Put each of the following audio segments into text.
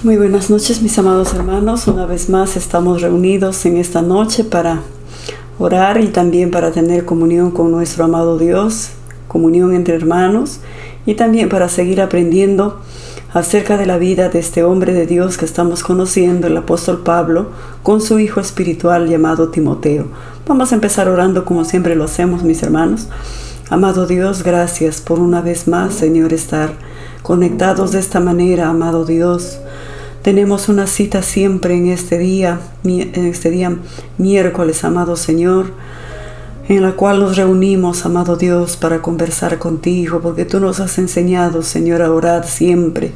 Muy buenas noches, mis amados hermanos. Una vez más estamos reunidos en esta noche para orar y también para tener comunión con nuestro amado Dios, comunión entre hermanos, y también para seguir aprendiendo acerca de la vida de este hombre de Dios que estamos conociendo, el apóstol Pablo, con su hijo espiritual llamado Timoteo. Vamos a empezar orando como siempre lo hacemos, mis hermanos. Amado Dios, gracias por una vez más, Señor, estar conectados de esta manera, amado Dios. Tenemos una cita siempre en este día miércoles, amado Señor, en la cual nos reunimos, amado Dios, para conversar contigo, porque tú nos has enseñado, Señor, a orar siempre.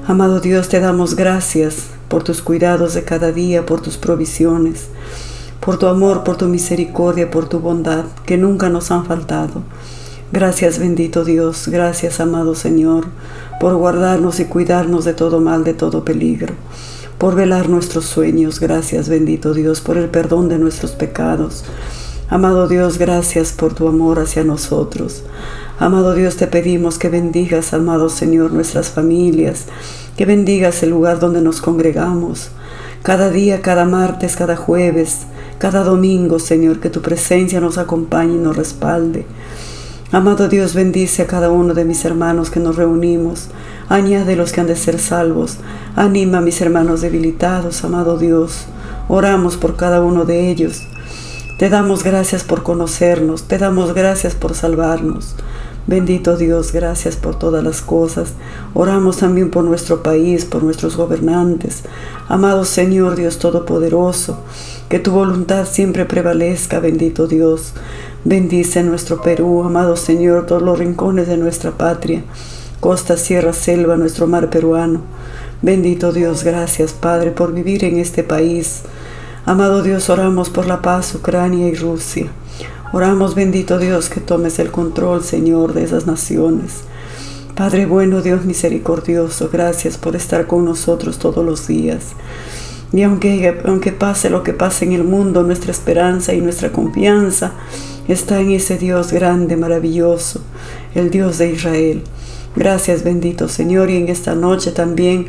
Amado Dios, te damos gracias por tus cuidados de cada día, por tus provisiones, por tu amor, por tu misericordia, por tu bondad, que nunca nos han faltado. Gracias, bendito Dios, gracias, amado Señor, por guardarnos y cuidarnos de todo mal, de todo peligro, por velar nuestros sueños. Gracias, bendito Dios, por el perdón de nuestros pecados. Amado Dios, gracias por tu amor hacia nosotros. Amado Dios, te pedimos que bendigas, amado Señor, nuestras familias, que bendigas el lugar donde nos congregamos. Cada día, cada martes, cada jueves, cada domingo, Señor, que tu presencia nos acompañe y nos respalde. Amado Dios, bendice a cada uno de mis hermanos que nos reunimos. Añade los que han de ser salvos. Anima a mis hermanos debilitados, amado Dios. Oramos por cada uno de ellos. Te damos gracias por conocernos. Te damos gracias por salvarnos. Bendito Dios, gracias por todas las cosas. Oramos también por nuestro país, por nuestros gobernantes. Amado Señor, Dios Todopoderoso, que tu voluntad siempre prevalezca, bendito Dios. Bendice nuestro Perú, amado Señor, todos los rincones de nuestra patria, costa, sierra, selva, nuestro mar peruano. Bendito Dios, gracias, Padre, por vivir en este país. Amado Dios, oramos por la paz, Ucrania y Rusia. Oramos, bendito Dios, que tomes el control, Señor, de esas naciones. Padre bueno, Dios misericordioso, gracias por estar con nosotros todos los días. Y aunque pase lo que pase en el mundo, nuestra esperanza y nuestra confianza está en ese Dios grande, maravilloso, el Dios de Israel. Gracias, bendito Señor, y en esta noche también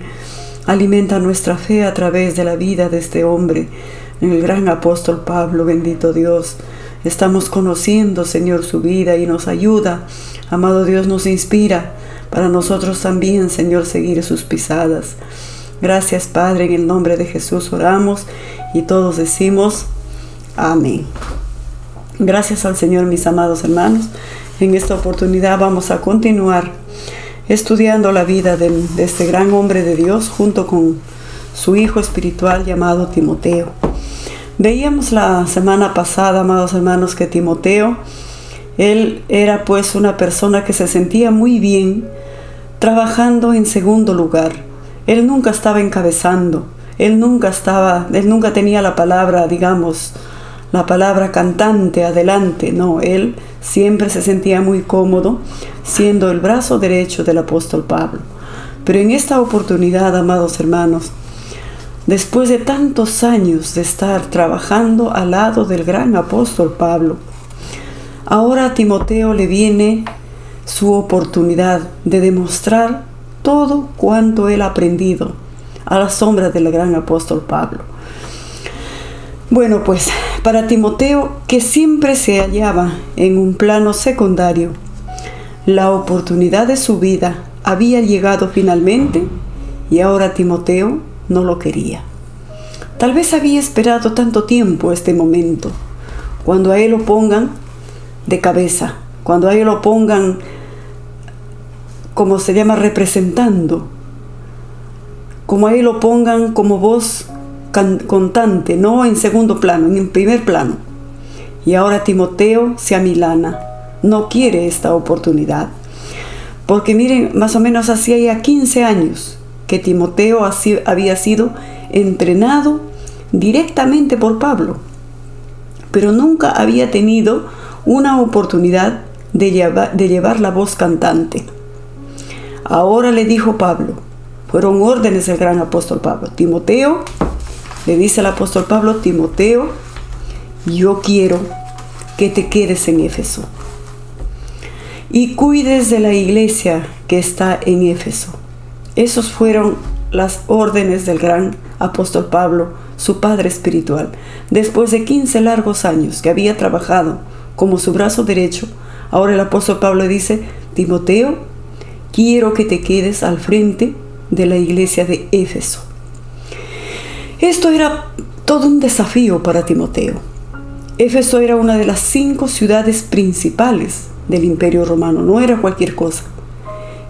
alimenta nuestra fe a través de la vida de este hombre, el gran apóstol Pablo, bendito Dios. Estamos conociendo, Señor, su vida y nos ayuda. Amado Dios, nos inspira para nosotros también, Señor, seguir sus pisadas. Gracias, Padre, en el nombre de Jesús oramos y todos decimos amén. Gracias al Señor, mis amados hermanos. En esta oportunidad vamos a continuar estudiando la vida de este gran hombre de Dios junto con su hijo espiritual llamado Timoteo. Veíamos la semana pasada, amados hermanos, que Timoteo, él era pues una persona que se sentía muy bien trabajando en segundo lugar. Él nunca estaba encabezando, él nunca tenía la palabra, digamos, la palabra cantante adelante. No, él siempre se sentía muy cómodo siendo el brazo derecho del apóstol Pablo. Pero en esta oportunidad, amados hermanos, después de tantos años de estar trabajando al lado del gran apóstol Pablo, ahora a Timoteo le viene su oportunidad de demostrar todo cuanto él ha aprendido a la sombra del gran apóstol Pablo. Bueno, pues para Timoteo, que siempre se hallaba en un plano secundario, la oportunidad de su vida había llegado finalmente y ahora Timoteo no lo quería. Tal vez había esperado tanto tiempo este momento, cuando a él lo pongan de cabeza, cuando a él lo pongan, como se llama, representando, como a él lo pongan como voz contante, no en segundo plano, en primer plano. Y ahora Timoteo se amilana, no quiere esta oportunidad. Porque miren, más o menos hacía ya 15 años que Timoteo había sido entrenado directamente por Pablo, pero nunca había tenido una oportunidad de llevar la voz cantante. Ahora le dijo Pablo, fueron órdenes del gran apóstol Pablo. Timoteo, le dice el apóstol Pablo, Timoteo, yo quiero que te quedes en Éfeso y cuides de la iglesia que está en Éfeso. Esos fueron las órdenes del gran apóstol Pablo, su padre espiritual. Después de 15 largos años que había trabajado como su brazo derecho, ahora el apóstol Pablo dice: Timoteo, quiero que te quedes al frente de la iglesia de Éfeso. Esto era todo un desafío para Timoteo. Éfeso era una de las 5 ciudades principales del Imperio Romano, no era cualquier cosa.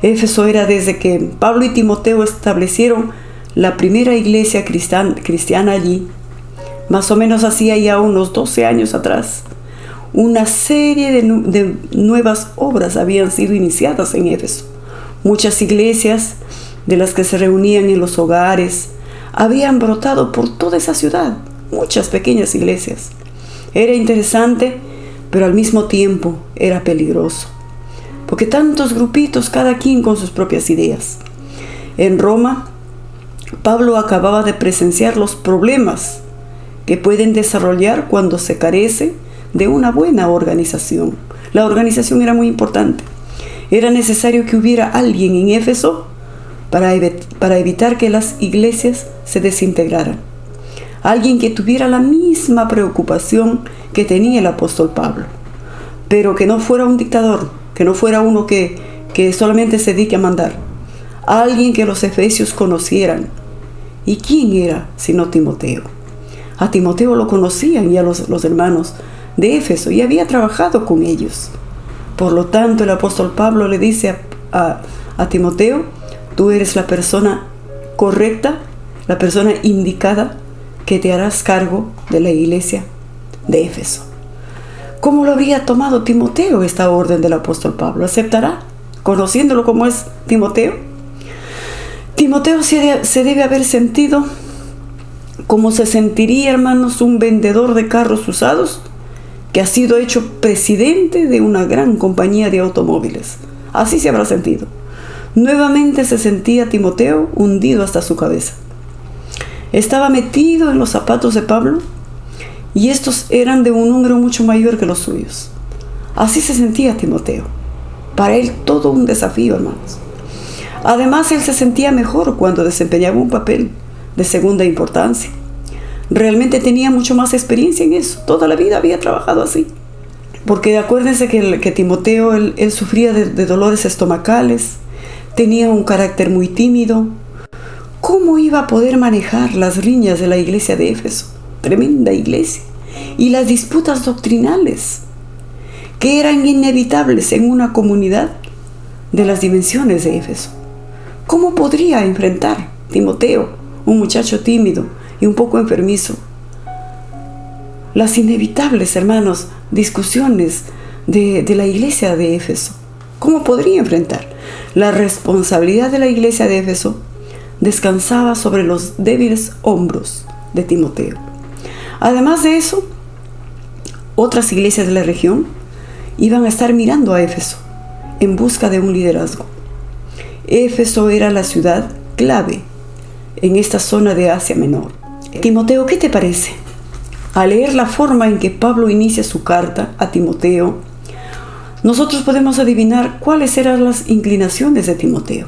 Éfeso era, desde que Pablo y Timoteo establecieron la primera iglesia cristiana allí, más o menos hacía ya unos 12 años atrás, una serie de nuevas obras habían sido iniciadas en Éfeso. Muchas iglesias, de las que se reunían en los hogares, habían brotado por toda esa ciudad, muchas pequeñas iglesias. Era interesante, pero al mismo tiempo era peligroso, porque tantos grupitos, cada quien con sus propias ideas. En Roma, Pablo acababa de presenciar los problemas que pueden desarrollar cuando se carece de una buena organización. La organización era muy importante. Era necesario que hubiera alguien en Éfeso para evitar que las iglesias se desintegraran. Alguien que tuviera la misma preocupación que tenía el apóstol Pablo, pero que no fuera un dictador, que no fuera uno que solamente se dedique a mandar. Alguien que los efesios conocieran. ¿Y quién era sino Timoteo? A Timoteo lo conocían ya los hermanos de Éfeso y había trabajado con ellos. Por lo tanto, el apóstol Pablo le dice a Timoteo: tú eres la persona correcta, la persona indicada, que te harás cargo de la iglesia de Éfeso. ¿Cómo lo habría tomado Timoteo esta orden del apóstol Pablo? ¿Aceptará, conociéndolo como es Timoteo? Timoteo se debe haber sentido como se sentiría, hermanos, un vendedor de carros usados que ha sido hecho presidente de una gran compañía de automóviles. Así se habrá sentido. Nuevamente se sentía Timoteo hundido hasta su cabeza. Estaba metido en los zapatos de Pablo, y estos eran de un número mucho mayor que los suyos. Así se sentía Timoteo. Para él todo un desafío, hermanos. Además, él se sentía mejor cuando desempeñaba un papel de segunda importancia. Realmente tenía mucho más experiencia en eso. Toda la vida había trabajado así. Porque acuérdense que Timoteo, él sufría de dolores estomacales, tenía un carácter muy tímido. ¿Cómo iba a poder manejar las riñas de la iglesia de Éfeso? Tremenda iglesia. Y las disputas doctrinales, que eran inevitables en una comunidad de las dimensiones de Éfeso. ¿Cómo podría enfrentar Timoteo, un muchacho tímido y un poco enfermizo, las inevitables, hermanos, discusiones de la iglesia de Éfeso? ¿Cómo podría enfrentar? La responsabilidad de la iglesia de Éfeso descansaba sobre los débiles hombros de Timoteo. Además de eso, otras iglesias de la región iban a estar mirando a Éfeso en busca de un liderazgo. Éfeso era la ciudad clave en esta zona de Asia Menor. Timoteo, ¿qué te parece? Al leer la forma en que Pablo inicia su carta a Timoteo, nosotros podemos adivinar cuáles eran las inclinaciones de Timoteo.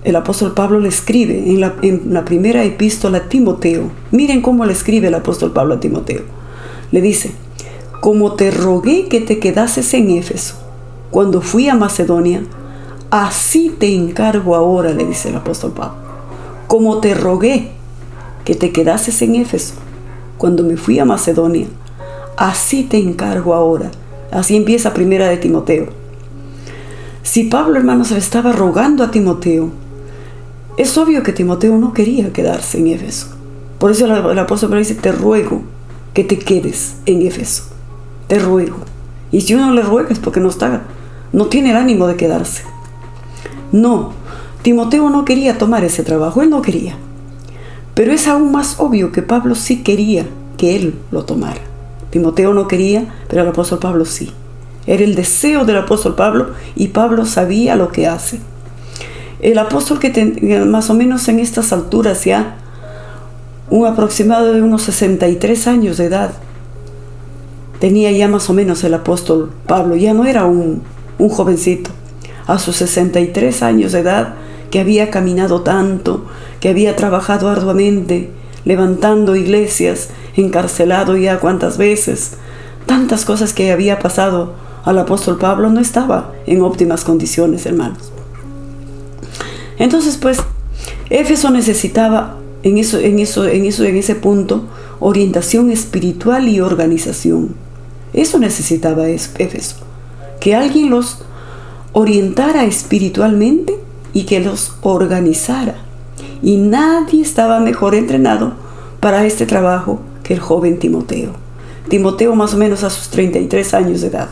El apóstol Pablo le escribe en la primera epístola a Timoteo. Miren cómo le escribe el apóstol Pablo a Timoteo. Le dice: como te rogué que te quedases en Éfeso cuando fui a Macedonia, así te encargo ahora, le dice el apóstol Pablo. Como te rogué que te quedases en Éfeso cuando me fui a Macedonia, así te encargo ahora. Así empieza primera de Timoteo. Si Pablo, hermanos, le estaba rogando a Timoteo, es obvio que Timoteo no quería quedarse en Éfeso. Por eso el apóstol Pablo dice: te ruego que te quedes en Éfeso. Te ruego. Y si uno le ruega es porque no tiene el ánimo de quedarse. No, Timoteo no quería tomar ese trabajo, él no quería. Pero es aún más obvio que Pablo sí quería que él lo tomara. Timoteo no quería, pero el apóstol Pablo sí. Era el deseo del apóstol Pablo, y Pablo sabía lo que hace. El apóstol, que más o menos en estas alturas ya, un aproximado de unos 63 años de edad, tenía ya más o menos el apóstol Pablo. Ya no era un jovencito. A sus 63 años de edad que había caminado tanto, que había trabajado arduamente, levantando iglesias, encarcelado ya cuántas veces, tantas cosas que había pasado al apóstol Pablo, no estaba en óptimas condiciones, hermanos. Entonces, pues, Éfeso necesitaba en ese punto orientación espiritual y organización. Eso necesitaba Éfeso, que alguien los orientara espiritualmente y que los organizara. Y nadie estaba mejor entrenado para este trabajo que el joven Timoteo. Timoteo más o menos a sus 33 años de edad.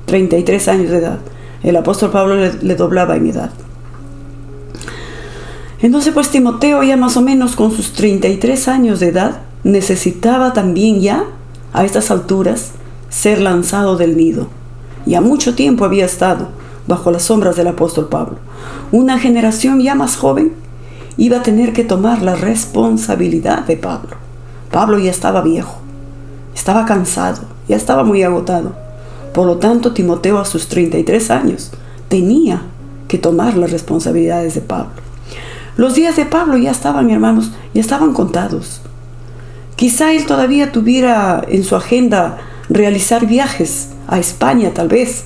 33 años de edad. El apóstol Pablo le doblaba en edad. Entonces, pues Timoteo ya más o menos con sus 33 años de edad necesitaba también ya, a estas alturas, ser lanzado del nido. Ya mucho tiempo había estado bajo las sombras del apóstol Pablo. Una generación ya más joven iba a tener que tomar la responsabilidad de Pablo. Pablo ya estaba viejo, estaba cansado, ya estaba muy agotado. Por lo tanto, Timoteo a sus 33 años tenía que tomar las responsabilidades de Pablo. Los días de Pablo ya estaban, hermanos, ya estaban contados. Quizá él todavía tuviera en su agenda realizar viajes a España, tal vez.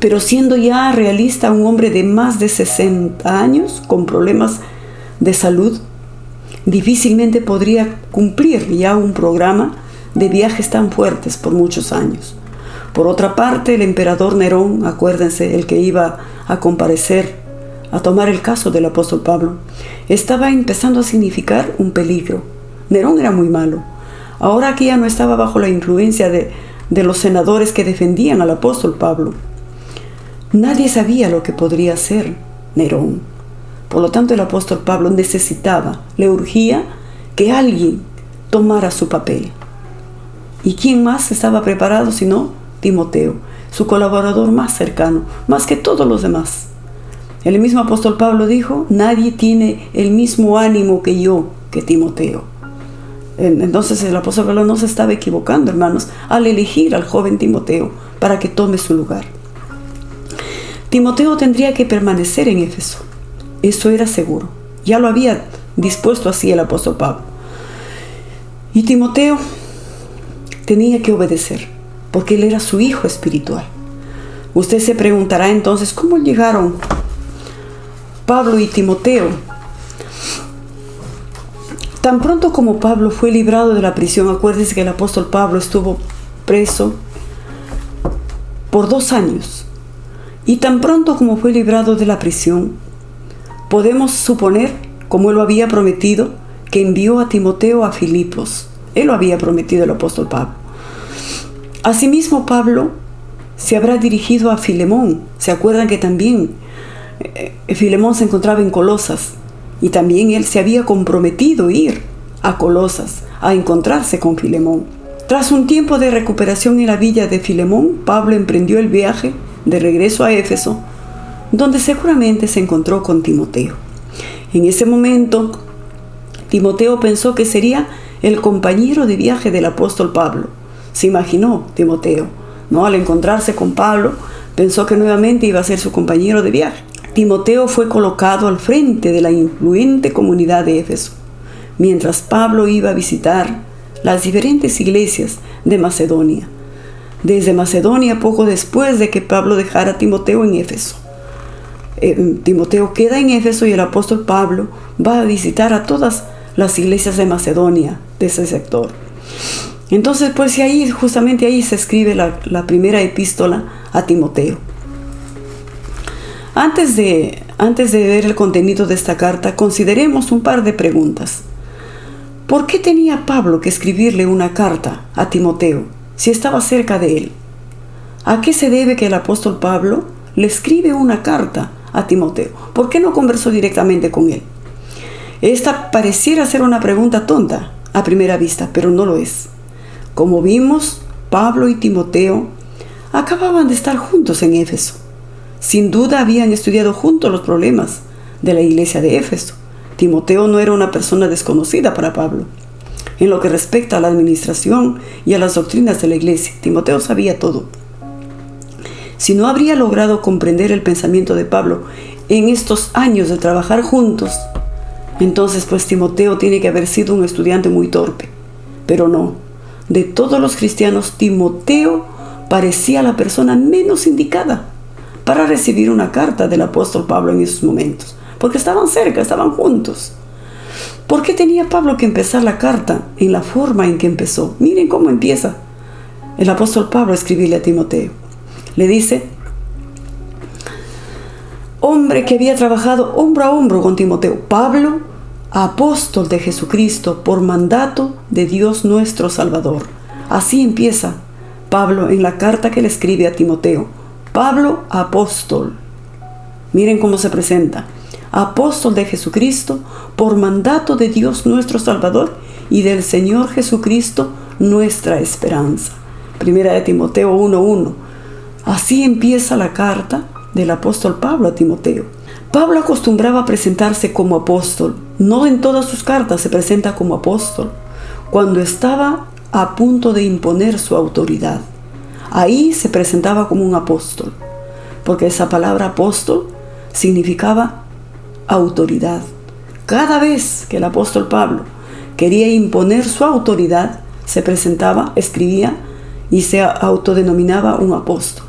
Pero siendo ya realista, un hombre de más de 60 años, con problemas de salud, difícilmente podría cumplir ya un programa de viajes tan fuertes por muchos años. Por otra parte, el emperador Nerón, acuérdense, el que iba a comparecer a tomar el caso del apóstol Pablo, estaba empezando a significar un peligro. Nerón era muy malo. Ahora que ya no estaba bajo la influencia de los senadores que defendían al apóstol Pablo, nadie sabía lo que podría hacer Nerón. Por lo tanto, el apóstol Pablo necesitaba, le urgía que alguien tomara su papel. ¿Y quién más estaba preparado sino Timoteo, su colaborador más cercano, más que todos los demás? El mismo apóstol Pablo dijo: nadie tiene el mismo ánimo que yo, que Timoteo. Entonces el apóstol Pablo no se estaba equivocando, hermanos, al elegir al joven Timoteo para que tome su lugar. Timoteo tendría que permanecer en Éfeso. Eso era seguro. Ya lo había dispuesto así el apóstol Pablo. Y Timoteo tenía que obedecer, porque él era su hijo espiritual. Usted se preguntará entonces, ¿cómo llegaron Pablo y Timoteo? Tan pronto como Pablo fue librado de la prisión, acuérdense que el apóstol Pablo estuvo preso por 2 años. Y tan pronto como fue librado de la prisión, podemos suponer, como él lo había prometido, que envió a Timoteo a Filipos. Él lo había prometido el apóstol Pablo. Asimismo, Pablo se habrá dirigido a Filemón. ¿Se acuerdan que también Filemón se encontraba en Colosas? Y también él se había comprometido a ir a Colosas, a encontrarse con Filemón. Tras un tiempo de recuperación en la villa de Filemón, Pablo emprendió el viaje de regreso a Éfeso, donde seguramente se encontró con Timoteo. En ese momento, Timoteo pensó que sería el compañero de viaje del apóstol Pablo. Se imaginó Timoteo, ¿no? Al encontrarse con Pablo, pensó que nuevamente iba a ser su compañero de viaje. Timoteo fue colocado al frente de la influyente comunidad de Éfeso, mientras Pablo iba a visitar las diferentes iglesias de Macedonia. Desde Macedonia, poco después de que Pablo dejara a Timoteo en Éfeso. Timoteo queda en Éfeso y el apóstol Pablo va a visitar a todas las iglesias de Macedonia, de ese sector. Entonces, pues justamente ahí se escribe la primera epístola a Timoteo. Antes de ver el contenido de esta carta, consideremos un par de preguntas. ¿Por qué tenía Pablo que escribirle una carta a Timoteo si estaba cerca de él? ¿A qué se debe que el apóstol Pablo le escribe una carta a Timoteo? ¿Por qué no conversó directamente con él? Esta pareciera ser una pregunta tonta a primera vista, pero no lo es. Como vimos, Pablo y Timoteo acababan de estar juntos en Éfeso. Sin duda habían estudiado juntos los problemas de la iglesia de Éfeso. Timoteo no era una persona desconocida para Pablo. En lo que respecta a la administración y a las doctrinas de la iglesia, Timoteo sabía todo. si no habría logrado comprender el pensamiento de Pablo en estos años de trabajar juntos, entonces pues Timoteo tiene que haber sido un estudiante muy torpe. Pero no, de todos los cristianos, Timoteo parecía la persona menos indicada para recibir una carta del apóstol Pablo en esos momentos, porque estaban cerca, estaban juntos. ¿Por qué tenía Pablo que empezar la carta en la forma en que empezó? Miren cómo empieza el apóstol Pablo a escribirle a Timoteo. Le dice: hombre que había trabajado hombro a hombro con Timoteo, Pablo, apóstol de Jesucristo, por mandato de Dios nuestro Salvador. Así empieza Pablo en la carta que le escribe a Timoteo. Pablo, apóstol. Miren cómo se presenta: apóstol de Jesucristo, por mandato de Dios nuestro Salvador y del Señor Jesucristo, nuestra esperanza. Primera de Timoteo 1:1. Así empieza la carta del apóstol Pablo a Timoteo. Pablo acostumbraba a presentarse como apóstol. No en todas sus cartas se presenta como apóstol. Cuando estaba a punto de imponer su autoridad, ahí se presentaba como un apóstol, porque esa palabra apóstol significaba autoridad. Cada vez que el apóstol Pablo quería imponer su autoridad, se presentaba, escribía y se autodenominaba un apóstol.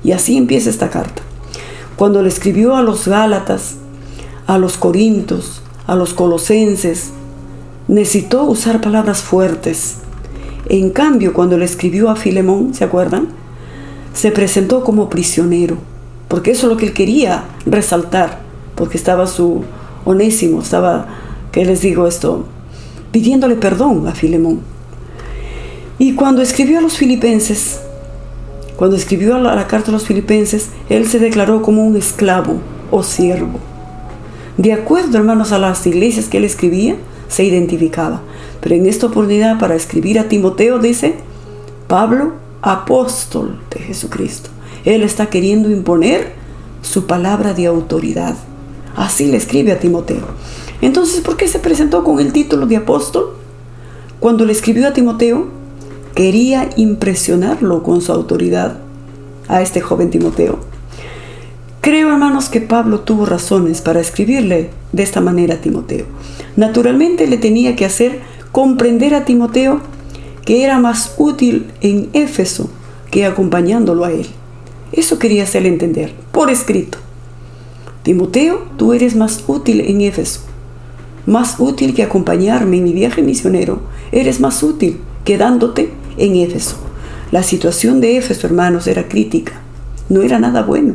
Y así empieza esta carta. Cuando le escribió a los Gálatas, a los Corintios, a los Colosenses, necesitó usar palabras fuertes. En cambio, cuando le escribió a Filemón, ¿se acuerdan? Se presentó como prisionero, porque eso es lo que él quería resaltar, porque estaba su Onésimo, estaba, ¿qué les digo esto?, pidiéndole perdón a Filemón. Y cuando escribió a los filipenses, cuando escribió la carta a los filipenses, él se declaró como un esclavo o siervo. De acuerdo, hermanos, a las iglesias que él escribía, se identificaba. Pero en esta oportunidad, para escribir a Timoteo, dice: Pablo, apóstol de Jesucristo. Él está queriendo imponer su palabra de autoridad. Así le escribe a Timoteo. Entonces, ¿por qué se presentó con el título de apóstol? Cuando le escribió a Timoteo, quería impresionarlo con su autoridad a este joven Timoteo. Creo, hermanos, que Pablo tuvo razones para escribirle de esta manera a Timoteo. Naturalmente le tenía que hacer comprender a Timoteo que era más útil en Éfeso que acompañándolo a él. Eso quería hacerle entender, por escrito. Timoteo, tú eres más útil en Éfeso, más útil que acompañarme en mi viaje misionero. Eres más útil quedándote en Éfeso. La situación de Éfeso, hermanos, era crítica, no era nada bueno.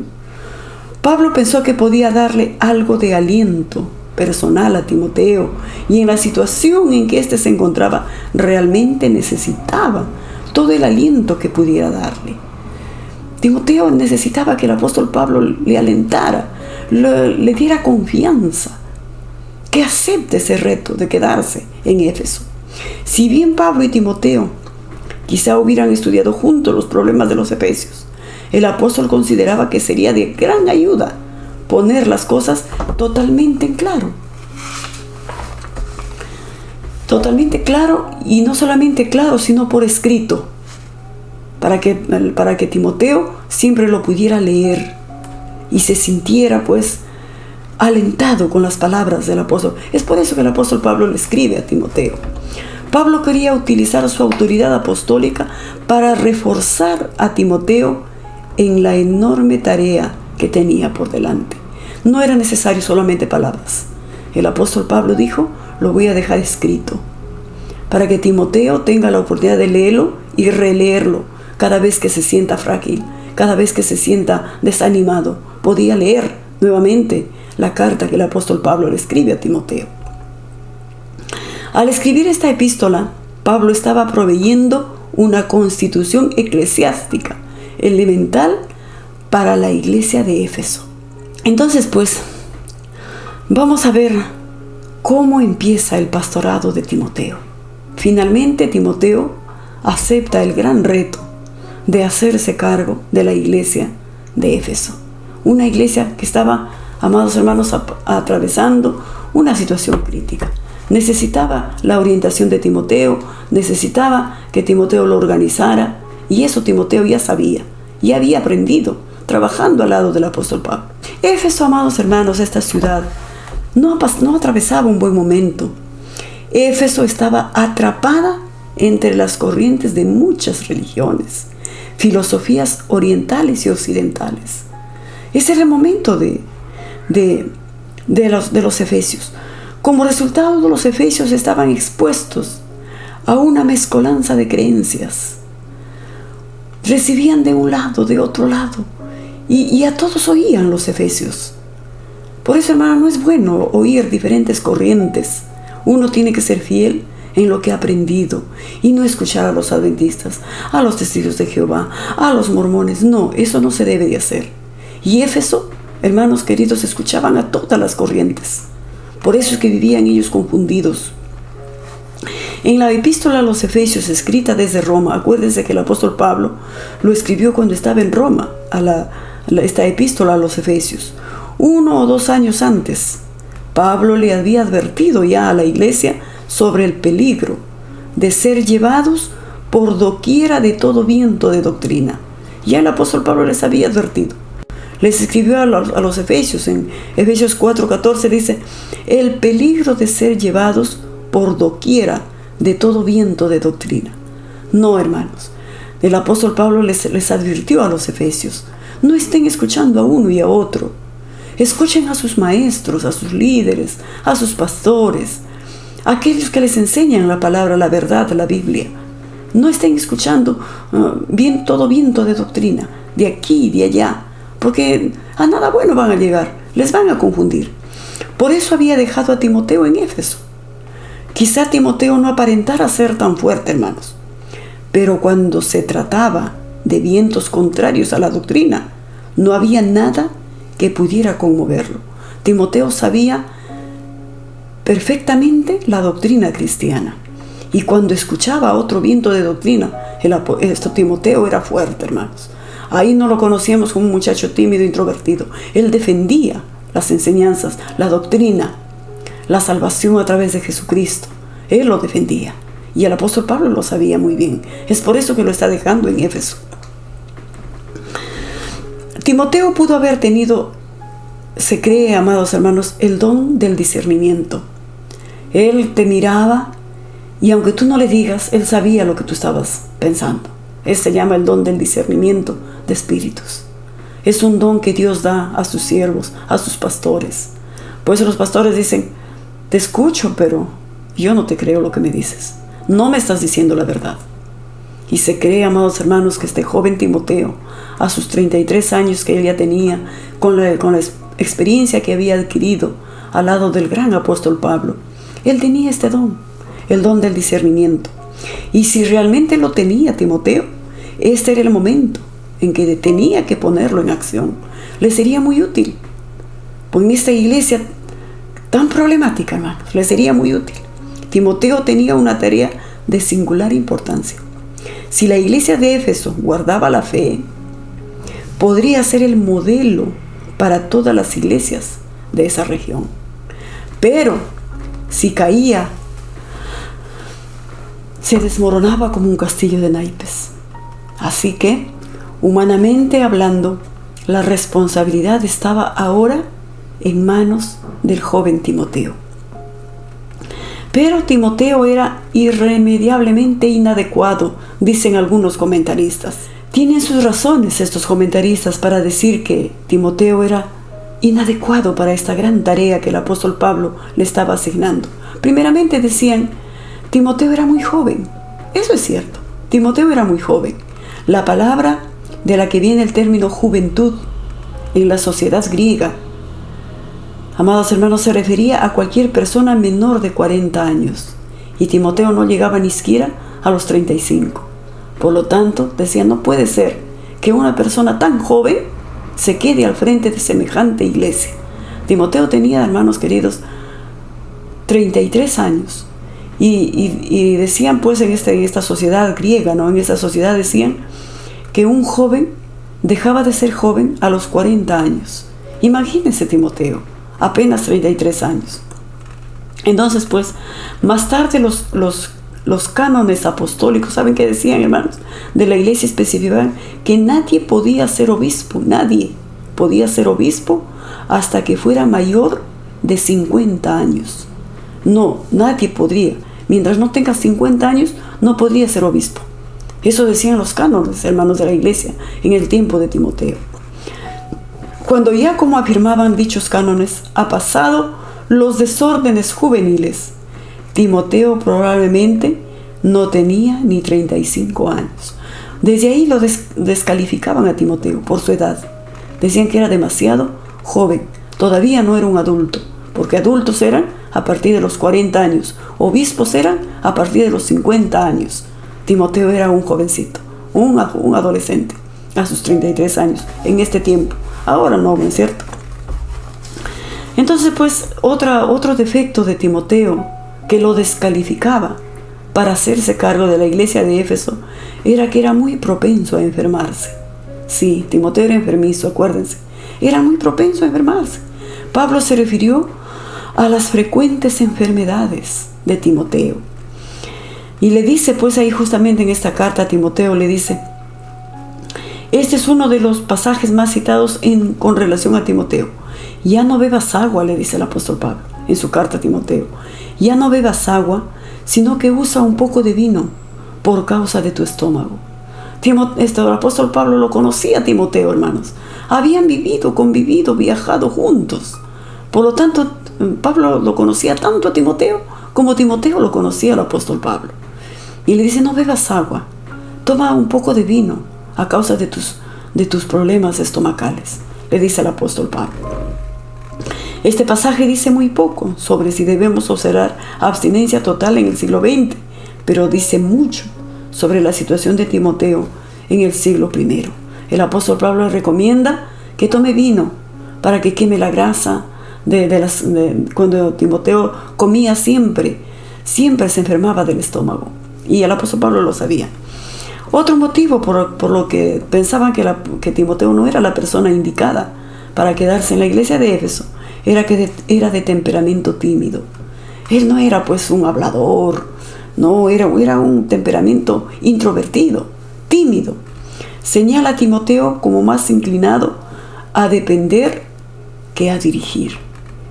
Pablo pensó que podía darle algo de aliento personal a Timoteo, y en la situación en que éste se encontraba, realmente necesitaba todo el aliento que pudiera darle. Timoteo necesitaba que el apóstol Pablo le alentara, le diera confianza, que acepte ese reto de quedarse en Éfeso. Si bien Pablo y Timoteo quizá hubieran estudiado juntos los problemas de los efesios, el apóstol consideraba que sería de gran ayuda poner las cosas totalmente en claro. Totalmente claro, y no solamente claro, sino por escrito, para que Timoteo siempre lo pudiera leer y se sintiera pues alentado con las palabras del apóstol. Es por eso que el apóstol Pablo le escribe a Timoteo. Pablo quería utilizar su autoridad apostólica para reforzar a Timoteo en la enorme tarea que tenía por delante. No era necesario solamente palabras. El apóstol Pablo dijo: lo voy a dejar escrito, para que Timoteo tenga la oportunidad de leerlo y releerlo cada vez que se sienta frágil, cada vez que se sienta desanimado. Podía leer nuevamente la carta que el apóstol Pablo le escribe a Timoteo. Al escribir esta epístola, Pablo estaba proveyendo una constitución eclesiástica elemental para la iglesia de Éfeso. Entonces, pues, vamos a ver cómo empieza el pastorado de Timoteo. Finalmente, Timoteo acepta el gran reto de hacerse cargo de la iglesia de Éfeso. Una iglesia que estaba, amados hermanos, atravesando una situación crítica. Necesitaba la orientación de Timoteo, necesitaba que Timoteo lo organizara, y eso Timoteo ya sabía, ya había aprendido, trabajando al lado del apóstol Pablo. Éfeso, amados hermanos, esta ciudad no atravesaba un buen momento. Éfeso estaba atrapada entre las corrientes de muchas religiones, filosofías orientales y occidentales. Ese era el momento de los efesios. Como resultado, los efesios estaban expuestos a una mezcolanza de creencias. Recibían de un lado, de otro lado, y a todos oían los efesios. Por eso, hermano, no es bueno oír diferentes corrientes. Uno tiene que ser fiel en lo que ha aprendido y no escuchar a los adventistas, a los testigos de Jehová, a los mormones. No, eso no se debe de hacer. Y Éfeso, hermanos queridos, escuchaban a todas las corrientes. Por eso es que vivían ellos confundidos. En la epístola a los Efesios, escrita desde Roma, acuérdense que el apóstol Pablo lo escribió cuando estaba en Roma, esta epístola a los Efesios. 1 o 2 años antes, Pablo le había advertido ya a la iglesia sobre el peligro de ser llevados por doquiera de todo viento de doctrina. Ya el apóstol Pablo les había advertido. Les escribió a los Efesios, en Efesios 4:14 dice, el peligro de ser llevados por doquiera de todo viento de doctrina. No, hermanos, el apóstol Pablo les advirtió a los Efesios, no estén escuchando a uno y a otro. Escuchen a sus maestros, a sus líderes, a sus pastores, a aquellos que les enseñan la palabra, la verdad, la Biblia. No estén escuchando todo viento de doctrina, de aquí y de allá, porque a nada bueno van a llegar, les van a confundir. Por eso había dejado a Timoteo en Éfeso. Quizá Timoteo no aparentara ser tan fuerte, hermanos, pero cuando se trataba de vientos contrarios a la doctrina, no había nada que pudiera conmoverlo. Timoteo sabía perfectamente la doctrina cristiana. Y cuando escuchaba otro viento de doctrina, Timoteo era fuerte, hermanos. Ahí no lo conocíamos como un muchacho tímido, introvertido. Él defendía las enseñanzas, la doctrina, la salvación a través de Jesucristo. Él lo defendía. Y el apóstol Pablo lo sabía muy bien. Es por eso que lo está dejando en Éfeso. Timoteo pudo haber tenido, se cree, amados hermanos, el don del discernimiento. Él te miraba y aunque tú no le digas, él sabía lo que tú estabas pensando. Se llama el don del discernimiento de espíritus. Es un don que Dios da a sus siervos, a sus pastores. Por eso los pastores dicen, te escucho, pero yo no te creo lo que me dices. No me estás diciendo la verdad. Y se cree, amados hermanos, que este joven Timoteo, a sus 33 años que él ya tenía, con la experiencia que había adquirido al lado del gran apóstol Pablo, él tenía este don, el don del discernimiento. Y si realmente lo tenía Timoteo, este era el momento en que tenía que ponerlo en acción. Le sería muy útil. Pues en esta iglesia tan problemática, hermanos, le sería muy útil. Timoteo tenía una tarea de singular importancia. Si la iglesia de Éfeso guardaba la fe, podría ser el modelo para todas las iglesias de esa región. Pero si caía, se desmoronaba como un castillo de naipes. Así que, humanamente hablando, la responsabilidad estaba ahora en manos del joven Timoteo. Pero Timoteo era irremediablemente inadecuado, dicen algunos comentaristas. Tienen sus razones estos comentaristas para decir que Timoteo era inadecuado para esta gran tarea que el apóstol Pablo le estaba asignando. Primeramente decían, Timoteo era muy joven. Eso es cierto, Timoteo era muy joven. La palabra de la que viene el término juventud en la sociedad griega, amados hermanos, se refería a cualquier persona menor de 40 años. Y Timoteo no llegaba ni siquiera a los 35. Por lo tanto, decía, no puede ser que una persona tan joven se quede al frente de semejante iglesia. Timoteo tenía, hermanos queridos, 33 años. Y decían, pues, en esta sociedad griega, ¿no? En esta sociedad decían que un joven dejaba de ser joven a los 40 años. Imagínense Timoteo, apenas 33 años. Entonces, pues, más tarde los los cánones apostólicos, ¿saben qué decían, hermanos? De la iglesia especificaban que nadie podía ser obispo, nadie podía ser obispo hasta que fuera mayor de 50 años. No, nadie podría. Mientras no tenga 50 años, no podría ser obispo. Eso decían los cánones, hermanos de la iglesia, en el tiempo de Timoteo. Cuando ya, como afirmaban dichos cánones, ha pasado los desórdenes juveniles, Timoteo probablemente no tenía ni 35 años. Desde ahí lo descalificaban a Timoteo por su edad. Decían que era demasiado joven, todavía no era un adulto, porque adultos eran a partir de los 40 años, obispos eran a partir de los 50 años. Timoteo era un jovencito, un adolescente, a sus 33 años, en este tiempo. Ahora no, ¿no es cierto? Entonces, pues, otro defecto de Timoteo que lo descalificaba para hacerse cargo de la iglesia de Éfeso era que era muy propenso a enfermarse. Sí, Timoteo era enfermizo, acuérdense. Era muy propenso a enfermarse. Pablo se refirió a las frecuentes enfermedades de Timoteo. Y le dice, pues ahí justamente en esta carta a Timoteo, le dice, este es uno de los pasajes más citados con relación a Timoteo. Ya no bebas agua, le dice el apóstol Pablo en su carta a Timoteo. Ya no bebas agua, sino que usa un poco de vino por causa de tu estómago. El apóstol Pablo lo conocía a Timoteo, hermanos. Habían convivido, viajado juntos. Por lo tanto, Pablo lo conocía tanto a Timoteo como Timoteo lo conocía al apóstol Pablo. Y le dice, no bebas agua, toma un poco de vino a causa de tus problemas estomacales, le dice el apóstol Pablo. Este pasaje dice muy poco sobre si debemos observar abstinencia total en el siglo XX, pero dice mucho sobre la situación de Timoteo en el siglo I. El apóstol Pablo le recomienda que tome vino para que queme la grasa cuando Timoteo comía siempre se enfermaba del estómago. Y el apóstol Pablo lo sabía. Otro motivo por lo que pensaban que Timoteo no era la persona indicada para quedarse en la iglesia de Éfeso era que era de temperamento tímido. Él no era pues un hablador, no, era un temperamento introvertido, tímido. Señala a Timoteo como más inclinado a depender que a dirigir.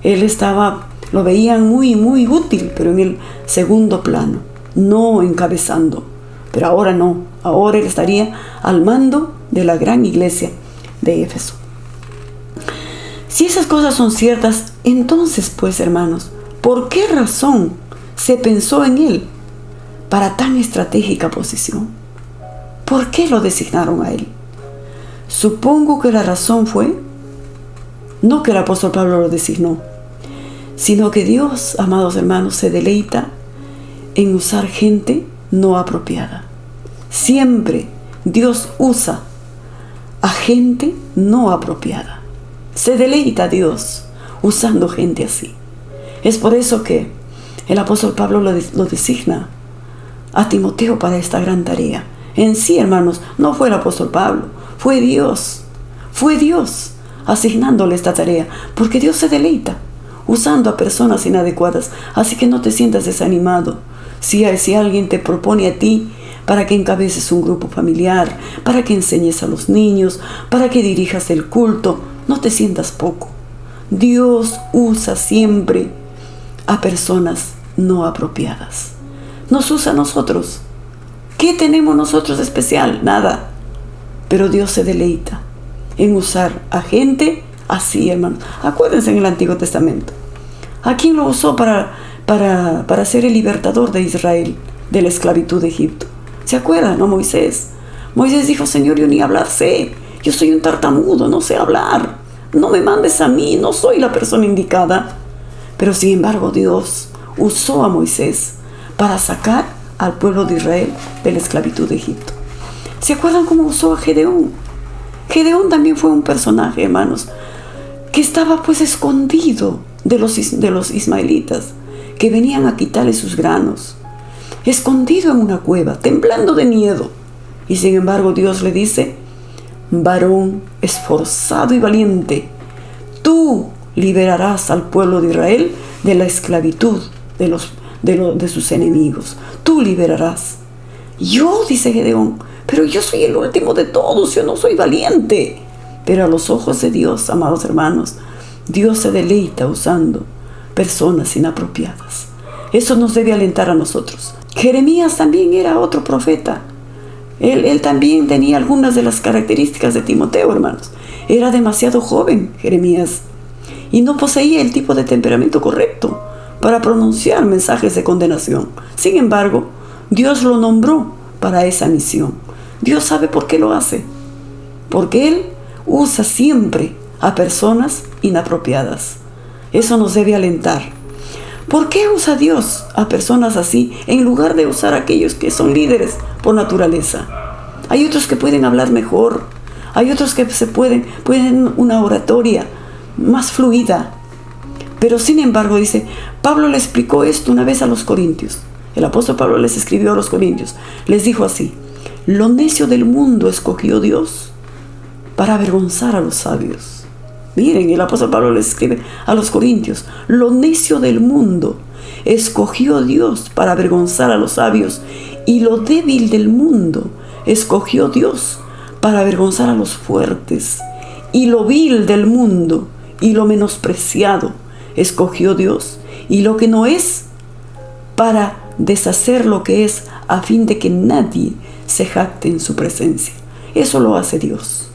Él lo veían muy, muy útil, pero en el segundo plano, no encabezando. Pero ahora no, ahora él estaría al mando de la gran iglesia de Éfeso. Si esas cosas son ciertas, entonces pues, hermanos, ¿por qué razón se pensó en él para tan estratégica posición? ¿Por qué lo designaron a él? Supongo que la razón fue, no que el apóstol Pablo lo designó, sino que Dios, amados hermanos, se deleita en usar gente no apropiada. Siempre Dios usa a gente no apropiada. Se deleita Dios usando gente así. Es por eso que el apóstol Pablo lo designa a Timoteo para esta gran tarea. En sí, hermanos, no fue el apóstol Pablo, fue Dios asignándole esta tarea, porque Dios se deleita usando a personas inadecuadas. Así que no te sientas desanimado si alguien te propone a ti para que encabeces un grupo familiar, para que enseñes a los niños, para que dirijas el culto. No te sientas poco. Dios usa siempre a personas no apropiadas. Nos usa a nosotros. ¿Qué tenemos nosotros de especial? Nada. Pero Dios se deleita en usar a gente así, hermanos. Acuérdense en el Antiguo Testamento. ¿A quién lo usó para ser el libertador de Israel de la esclavitud de Egipto? ¿Se acuerdan, no? Moisés dijo, Señor, yo ni hablar sé. Yo soy un tartamudo, no sé hablar. No me mandes a mí, no soy la persona indicada. Pero sin embargo, Dios usó a Moisés para sacar al pueblo de Israel de la esclavitud de Egipto. ¿Se acuerdan cómo usó a Gedeón? Gedeón también fue un personaje, hermanos, que estaba pues escondido de los ismaelitas, que venían a quitarle sus granos, escondido en una cueva, temblando de miedo. Y sin embargo Dios le dice, varón esforzado y valiente, tú liberarás al pueblo de Israel de la esclavitud de sus enemigos. Tú liberarás. Yo, dice Gedeón, pero yo soy el último de todos, yo no soy valiente. Pero a los ojos de Dios, amados hermanos, Dios se deleita usando personas inapropiadas. Eso nos debe alentar a nosotros. Jeremías también era otro profeta. Él también tenía algunas de las características de Timoteo, hermanos. Era demasiado joven, Jeremías, y no poseía el tipo de temperamento correcto para pronunciar mensajes de condenación. Sin embargo, Dios lo nombró para esa misión. Dios sabe por qué lo hace. Porque Él usa siempre a personas inapropiadas. Eso nos debe alentar. ¿Por qué usa Dios a personas así en lugar de usar a aquellos que son líderes por naturaleza? Hay otros que pueden hablar mejor. Hay otros que pueden una oratoria más fluida. Pero sin embargo, dice, Pablo le explicó esto una vez a los corintios. El apóstol Pablo les escribió a los corintios. Les dijo así: lo necio del mundo escogió Dios para avergonzar a los sabios. Miren, el apóstol Pablo les escribe a los corintios: lo necio del mundo escogió Dios para avergonzar a los sabios, y lo débil del mundo escogió Dios para avergonzar a los fuertes, y lo vil del mundo y lo menospreciado escogió Dios, y lo que no es, para deshacer lo que es, a fin de que nadie se jacte en su presencia. Eso lo hace Dios.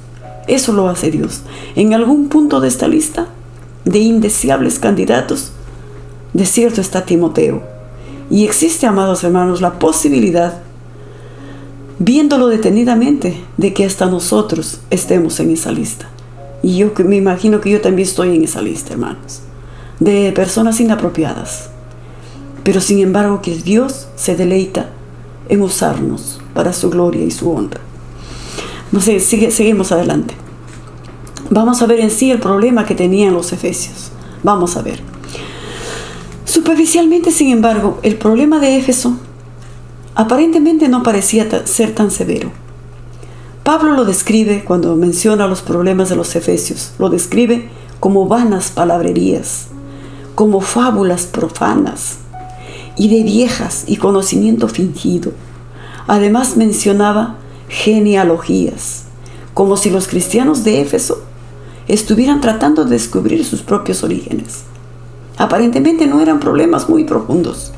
Eso lo hace Dios. En algún punto de esta lista de indeseables candidatos, de cierto está Timoteo. Y existe, amados hermanos, la posibilidad, viéndolo detenidamente, de que hasta nosotros estemos en esa lista. Y yo me imagino que yo también estoy en esa lista, hermanos, de personas inapropiadas. Pero sin embargo que Dios se deleita en usarnos para su gloria y su honra. No sé, seguimos adelante. Vamos a ver en sí el problema que tenían los efesios. Vamos a ver. Superficialmente, sin embargo, el problema de Éfeso aparentemente no parecía ser tan severo. Pablo lo describe, cuando menciona los problemas de los efesios, lo describe como vanas palabrerías, como fábulas profanas y de viejas y conocimiento fingido. Además mencionaba genealogías, como si los cristianos de Éfeso estuvieran tratando de descubrir sus propios orígenes. Aparentemente no eran problemas muy profundos.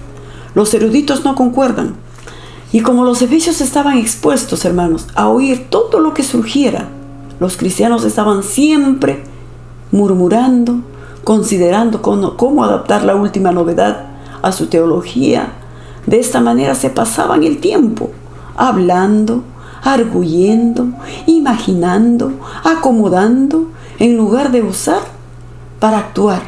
Los eruditos no concuerdan. Y como los efesios estaban expuestos, hermanos, a oír todo lo que surgiera, los cristianos estaban siempre murmurando, considerando cómo adaptar la última novedad a su teología. De esta manera se pasaban el tiempo hablando, arguyendo, imaginando, acomodando, en lugar de usar para actuar.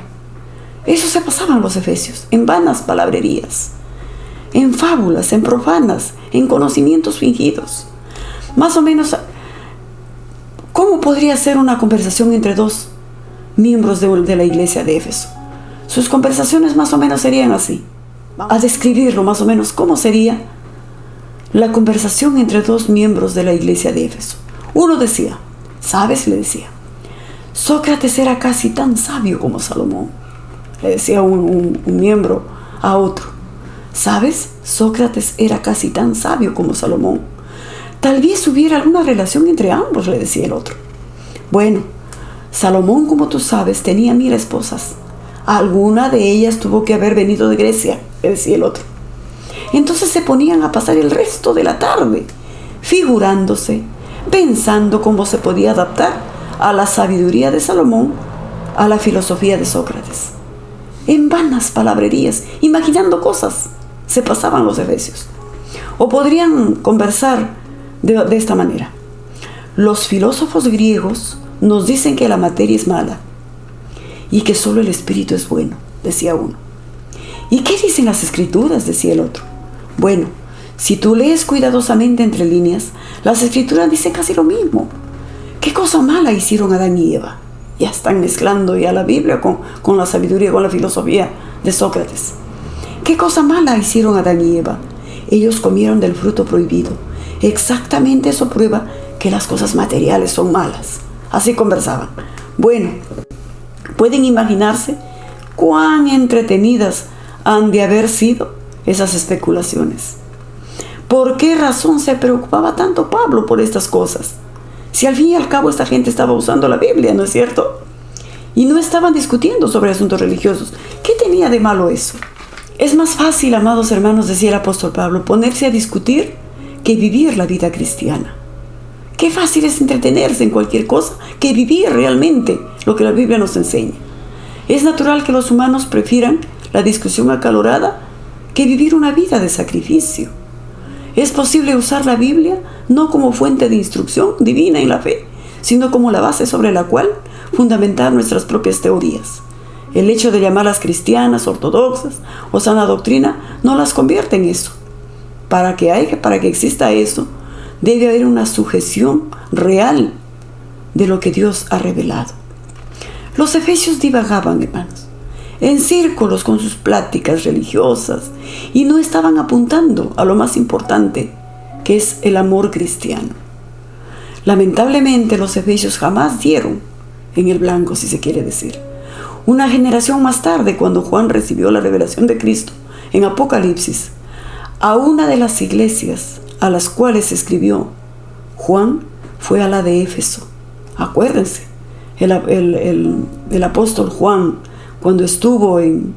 Eso se pasaban los efesios, en vanas palabrerías, en fábulas, en profanas, en conocimientos fingidos. Más o menos, ¿cómo podría ser una conversación entre dos miembros de la iglesia de Éfeso? Sus conversaciones más o menos serían así. A describirlo más o menos, ¿cómo sería la conversación entre dos miembros de la iglesia de Éfeso? Uno decía, ¿sabes? Le decía, Sócrates era casi tan sabio como Salomón. Le decía un miembro a otro, ¿sabes? Sócrates era casi tan sabio como Salomón. Tal vez hubiera alguna relación entre ambos, le decía el otro. Bueno, Salomón, como tú sabes, tenía 1000 esposas. Alguna de ellas tuvo que haber venido de Grecia, le decía el otro. Entonces se ponían a pasar el resto de la tarde figurándose, pensando cómo se podía adaptar a la sabiduría de Salomón, a la filosofía de Sócrates. En vanas palabrerías, imaginando cosas, se pasaban los efesios. O podrían conversar de esta manera. Los filósofos griegos nos dicen que la materia es mala y que solo el espíritu es bueno, decía uno. ¿Y qué dicen las escrituras?, decía el otro. Bueno, si tú lees cuidadosamente entre líneas, las escrituras dicen casi lo mismo. ¿Qué cosa mala hicieron Adán y Eva? Ya están mezclando ya la Biblia con la sabiduría, con la filosofía de Sócrates. ¿Qué cosa mala hicieron Adán y Eva? Ellos comieron del fruto prohibido. Exactamente eso prueba que las cosas materiales son malas. Así conversaban. Bueno, pueden imaginarse cuán entretenidas han de haber sido esas especulaciones. ¿Por qué razón se preocupaba tanto Pablo por estas cosas? Si al fin y al cabo esta gente estaba usando la Biblia, ¿no es cierto? Y no estaban discutiendo sobre asuntos religiosos. ¿Qué tenía de malo eso? Es más fácil, amados hermanos, decía el apóstol Pablo, ponerse a discutir que vivir la vida cristiana. Qué fácil es entretenerse en cualquier cosa que vivir realmente lo que la Biblia nos enseña. Es natural que los humanos prefieran la discusión acalorada que vivir una vida de sacrificio. Es posible usar la Biblia no como fuente de instrucción divina en la fe, sino como la base sobre la cual fundamentar nuestras propias teorías. El hecho de llamarlas cristianas, ortodoxas o sana doctrina no las convierte en eso. Para que exista eso, debe haber una sujeción real de lo que Dios ha revelado. Los efesios divagaban, hermanos, en círculos con sus pláticas religiosas y no estaban apuntando a lo más importante, que es el amor cristiano. Lamentablemente, los efesios jamás dieron en el blanco, si se quiere decir. Una generación más tarde, cuando Juan recibió la revelación de Cristo en Apocalipsis, a una de las iglesias a las cuales escribió Juan fue a la de Éfeso. Acuérdense, el apóstol Juan, cuando estuvo en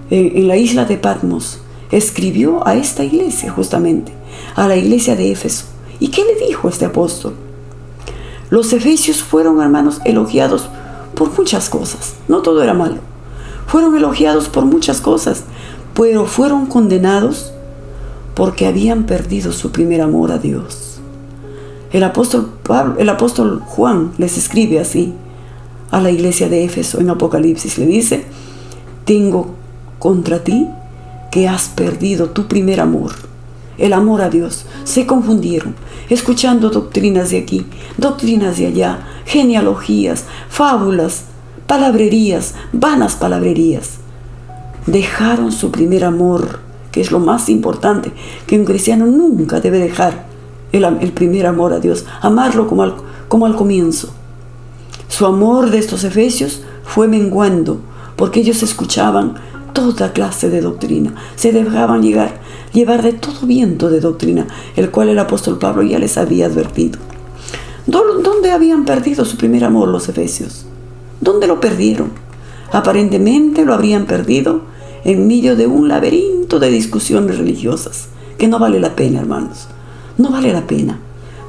la isla de Patmos, escribió a esta iglesia justamente, a la iglesia de Éfeso. ¿Y qué le dijo este apóstol? Los efesios fueron, hermanos, elogiados por muchas cosas. No todo era malo. Fueron elogiados por muchas cosas, pero fueron condenados porque habían perdido su primer amor a Dios. El apóstol Juan les escribe así a la iglesia de Éfeso en Apocalipsis. Le dice: tengo contra ti que has perdido tu primer amor, el amor a Dios. Se confundieron, escuchando doctrinas de aquí, doctrinas de allá, genealogías, fábulas, palabrerías, vanas palabrerías. Dejaron su primer amor, que es lo más importante, que un cristiano nunca debe dejar el primer amor a Dios, amarlo como al comienzo. Su amor de estos efesios fue menguando, porque ellos escuchaban toda clase de doctrina, se dejaban llevar de todo viento de doctrina, el cual el apóstol Pablo ya les había advertido. ¿Dónde habían perdido su primer amor los efesios? ¿Dónde lo perdieron? Aparentemente lo habrían perdido en medio de un laberinto de discusiones religiosas, que no vale la pena, hermanos. No vale la pena.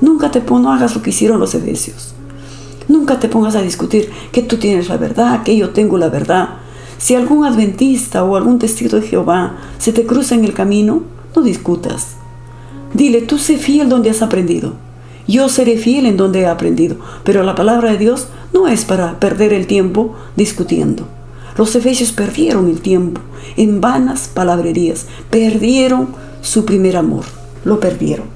No hagas lo que hicieron los efesios. Nunca te pongas a discutir que tú tienes la verdad, que yo tengo la verdad. Si algún adventista o algún testigo de Jehová se te cruza en el camino, no discutas. Dile: tú sé fiel donde has aprendido. Yo seré fiel en donde he aprendido. Pero la palabra de Dios no es para perder el tiempo discutiendo. Los efesios perdieron el tiempo en vanas palabrerías. Perdieron su primer amor. Lo perdieron.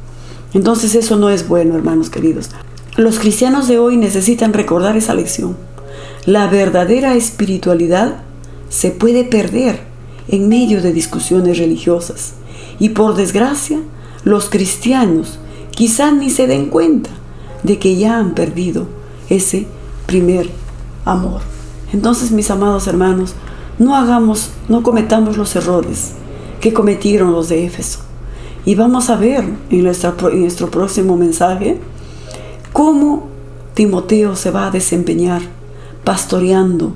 Entonces eso no es bueno, hermanos queridos. Los cristianos de hoy necesitan recordar esa lección. La verdadera espiritualidad se puede perder en medio de discusiones religiosas. Y por desgracia, los cristianos quizás ni se den cuenta de que ya han perdido ese primer amor. Entonces, mis amados hermanos, no cometamos los errores que cometieron los de Éfeso. Y vamos a ver en nuestro próximo mensaje cómo Timoteo se va a desempeñar pastoreando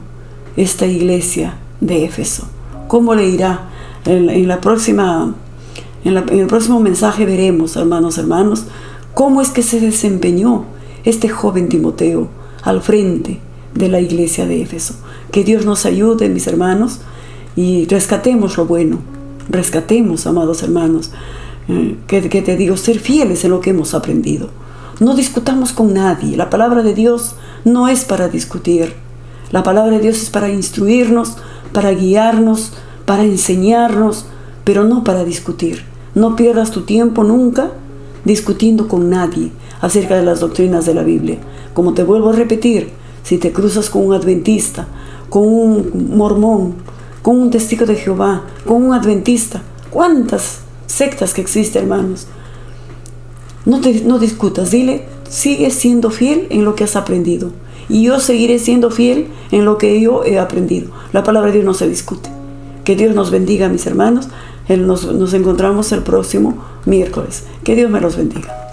esta iglesia de Éfeso. ¿Cómo le irá? En el próximo mensaje veremos, hermanos, cómo es que se desempeñó este joven Timoteo al frente de la iglesia de Éfeso. Que Dios nos ayude, mis hermanos, y rescatemos lo bueno. Rescatemos, amados hermanos, que te digo, ser fieles en lo que hemos aprendido. No discutamos con nadie. La palabra de Dios no es para discutir. La palabra de Dios es para instruirnos, para guiarnos, para enseñarnos, pero no para discutir. No pierdas tu tiempo nunca discutiendo con nadie acerca de las doctrinas de la Biblia. Como te vuelvo a repetir, si te cruzas con un adventista, con un mormón, con un testigo de Jehová, con un adventista, ¿cuántas sectas que existen, hermanos? No discutas, dile: sigue siendo fiel en lo que has aprendido, y yo seguiré siendo fiel en lo que yo he aprendido. La palabra de Dios no se discute. Que Dios nos bendiga, mis hermanos. Nos encontramos el próximo miércoles. Que Dios me los bendiga.